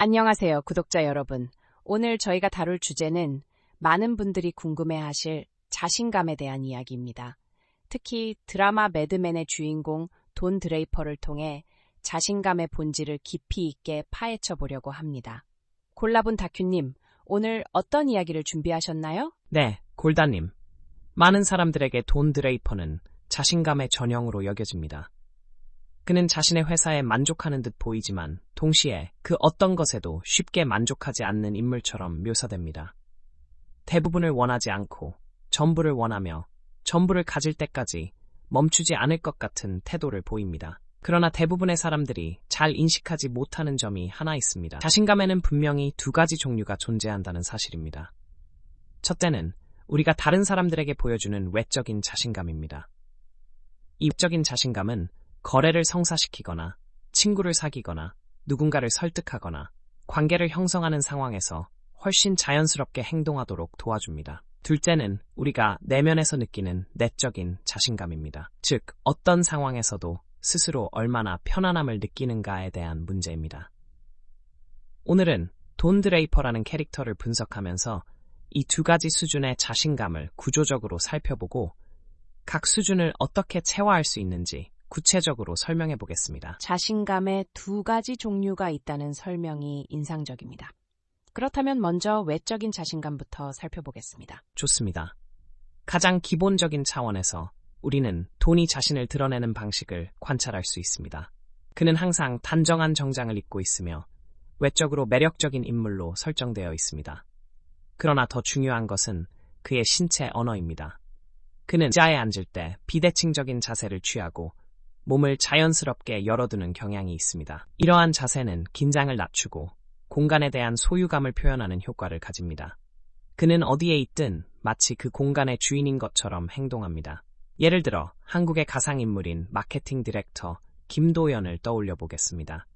안녕하세요, 구독자 여러분. 오늘 저희가 다룰 주제는 많은 분들이 궁금해하실 자신감에 대한 이야기입니다. 특히 드라마 매드맨의 주인공 돈 드레이퍼를 통해 자신감의 본질을 깊이 있게 파헤쳐 보려고 합니다. 골라본 다큐님, 오늘 어떤 이야기를 준비하셨나요? 네, 골다님. 많은 사람들에게 돈 드레이퍼는 자신감의 전형으로 여겨집니다. 그는 자신의 회사에 만족하는 듯 보이지만 동시에 그 어떤 것에도 쉽게 만족하지 않는 인물처럼 묘사됩니다. 대부분을 원하지 않고 전부를 원하며 전부를 가질 때까지 멈추지 않을 것 같은 태도를 보입니다. 그러나 대부분의 사람들이 잘 인식하지 못하는 점이 하나 있습니다. 자신감에는 분명히 두 가지 종류가 존재한다는 사실입니다. 첫째는 우리가 다른 사람들에게 보여주는 외적인 자신감입니다. 이 외적인 자신감은 거래를 성사시키거나 친구를 사귀거나 누군가를 설득하거나 관계를 형성하는 상황에서 훨씬 자연스럽게 행동하도록 도와줍니다. 둘째는 우리가 내면에서 느끼는 내적인 자신감입니다. 즉, 어떤 상황에서도 스스로 얼마나 편안함을 느끼는가에 대한 문제입니다. 오늘은 돈 드레이퍼라는 캐릭터를 분석하면서 이 두 가지 수준의 자신감을 구조적으로 살펴보고 각 수준을 어떻게 체화할 수 있는지 구체적으로 설명해 보겠습니다. 자신감의 두 가지 종류가 있다는 설명이 인상적입니다. 그렇다면 먼저 외적인 자신감부터 살펴보겠습니다. 좋습니다. 가장 기본적인 차원에서 우리는 돈이 자신을 드러내는 방식을 관찰할 수 있습니다. 그는 항상 단정한 정장을 입고 있으며 외적으로 매력적인 인물로 설정되어 있습니다. 그러나 더 중요한 것은 그의 신체 언어입니다. 그는 의자에 앉을 때 비대칭적인 자세를 취하고 몸을 자연스럽게 열어두는 경향이 있습니다. 이러한 자세는 긴장을 낮추고 공간에 대한 소유감을 표현하는 효과를 가집니다. 그는 어디에 있든 마치 그 공간의 주인인 것처럼 행동합니다. 예를 들어 한국의 가상인물인 마케팅 디렉터 김도연을 떠올려 보겠습니다.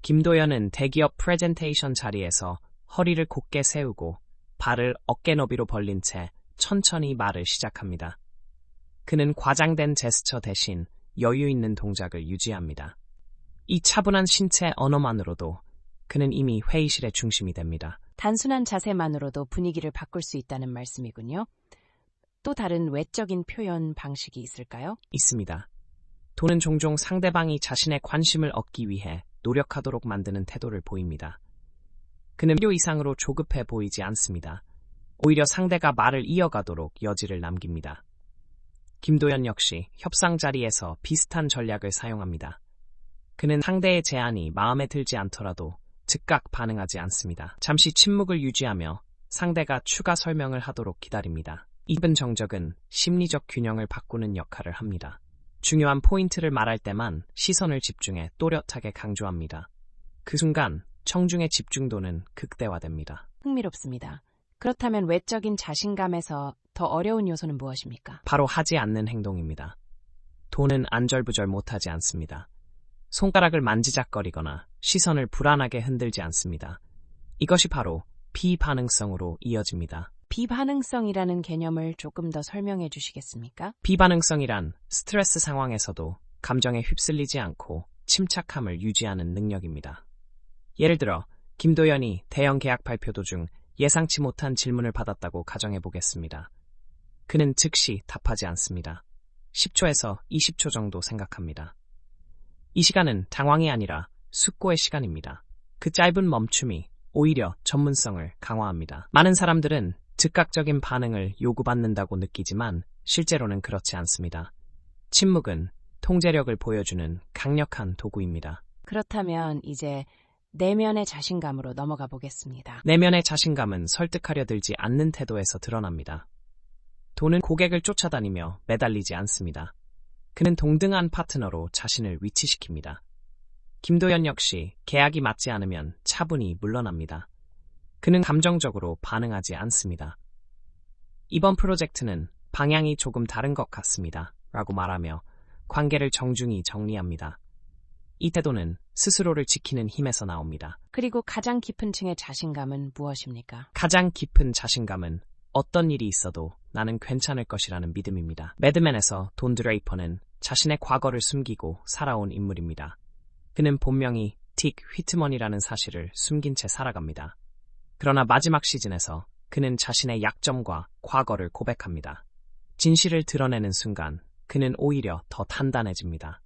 김도연은 대기업 프레젠테이션 자리에서 허리를 곧게 세우고 발을 어깨 너비로 벌린 채 천천히 말을 시작합니다. 그는 과장된 제스처 대신 여유 있는 동작을 유지합니다. 이 차분한 신체 언어만으로도 그는 이미 회의실의 중심이 됩니다. 단순한 자세만으로도 분위기를 바꿀 수 있다는 말씀이군요. 또 다른 외적인 표현 방식이 있을까요? 있습니다. 돈은 종종 상대방이 자신의 관심을 얻기 위해 노력하도록 만드는 태도를 보입니다. 그는 필요 이상으로 조급해 보이지 않습니다. 오히려 상대가 말을 이어가도록 여지를 남깁니다. 김도연 역시 협상 자리에서 비슷한 전략을 사용합니다. 그는 상대의 제안이 마음에 들지 않더라도 즉각 반응하지 않습니다. 잠시 침묵을 유지하며 상대가 추가 설명을 하도록 기다립니다. 이 짧은 정적은 심리적 균형을 바꾸는 역할을 합니다. 중요한 포인트를 말할 때만 시선을 집중해 또렷하게 강조합니다. 그 순간 청중의 집중도는 극대화됩니다. 흥미롭습니다. 그렇다면 외적인 자신감에서 더 어려운 요소는 무엇입니까? 바로 하지 않는 행동입니다. 돈은 안절부절 못하지 않습니다. 손가락을 만지작거리거나 시선을 불안하게 흔들지 않습니다. 이것이 바로 비반응성으로 이어집니다. 비반응성이라는 개념을 조금 더 설명해 주시겠습니까? 비반응성이란 스트레스 상황에서도 감정에 휩쓸리지 않고 침착함을 유지하는 능력입니다. 예를 들어 김도연이 대형 계약 발표 도중 예상치 못한 질문을 받았다고 가정해 보겠습니다. 그는 즉시 답하지 않습니다. 10초에서 20초 정도 생각합니다. 이 시간은 당황이 아니라 숙고의 시간입니다. 그 짧은 멈춤이 오히려 전문성을 강화합니다. 많은 사람들은 즉각적인 반응을 요구받는다고 느끼지만 실제로는 그렇지 않습니다. 침묵은 통제력을 보여주는 강력한 도구입니다. 그렇다면 이제 내면의 자신감으로 넘어가 보겠습니다. 내면의 자신감은 설득하려 들지 않는 태도에서 드러납니다. 돈은 고객을 쫓아다니며 매달리지 않습니다. 그는 동등한 파트너로 자신을 위치시킵니다. 김도연 역시 계약이 맞지 않으면 차분히 물러납니다. 그는 감정적으로 반응하지 않습니다. 이번 프로젝트는 방향이 조금 다른 것 같습니다. 라고 말하며 관계를 정중히 정리합니다. 이 태도는 스스로를 지키는 힘에서 나옵니다. 그리고 가장 깊은 층의 자신감은 무엇입니까? 가장 깊은 자신감은 어떤 일이 있어도 나는 괜찮을 것이라는 믿음입니다. 매드맨에서 돈 드레이퍼는 자신의 과거를 숨기고 살아온 인물입니다. 그는 본명이 딕 휘트먼이라는 사실을 숨긴 채 살아갑니다. 그러나 마지막 시즌에서 그는 자신의 약점과 과거를 고백합니다. 진실을 드러내는 순간 그는 오히려 더 단단해집니다.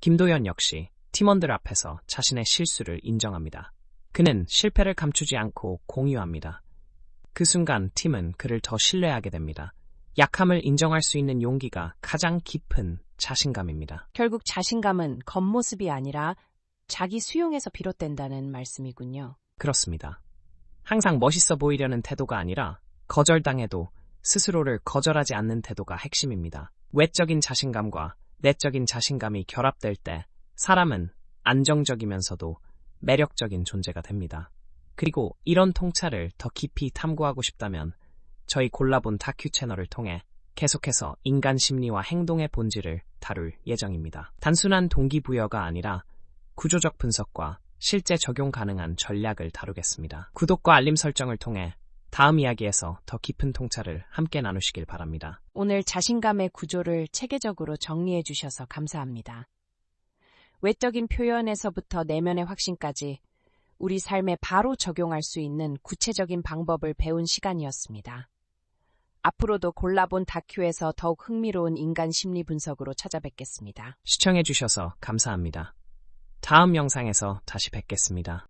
김도연 역시 팀원들 앞에서 자신의 실수를 인정합니다. 그는 실패를 감추지 않고 공유합니다. 그 순간 팀은 그를 더 신뢰하게 됩니다. 약함을 인정할 수 있는 용기가 가장 깊은 자신감입니다. 결국 자신감은 겉모습이 아니라 자기 수용에서 비롯된다는 말씀이군요. 그렇습니다. 항상 멋있어 보이려는 태도가 아니라 거절당해도 스스로를 거절하지 않는 태도가 핵심입니다. 외적인 자신감과 내적인 자신감이 결합될 때 사람은 안정적이면서도 매력적인 존재가 됩니다. 그리고 이런 통찰을 더 깊이 탐구하고 싶다면 저희 골라본 다큐 채널을 통해 계속해서 인간 심리와 행동의 본질을 다룰 예정입니다. 단순한 동기부여가 아니라 구조적 분석과 실제 적용 가능한 전략을 다루겠습니다. 구독과 알림 설정을 통해 다음 이야기에서 더 깊은 통찰을 함께 나누시길 바랍니다. 오늘 자신감의 구조를 체계적으로 정리해 주셔서 감사합니다. 외적인 표현에서부터 내면의 확신까지 우리 삶에 바로 적용할 수 있는 구체적인 방법을 배운 시간이었습니다. 앞으로도 골라본 다큐에서 더욱 흥미로운 인간 심리 분석으로 찾아뵙겠습니다. 시청해주셔서 감사합니다. 다음 영상에서 다시 뵙겠습니다.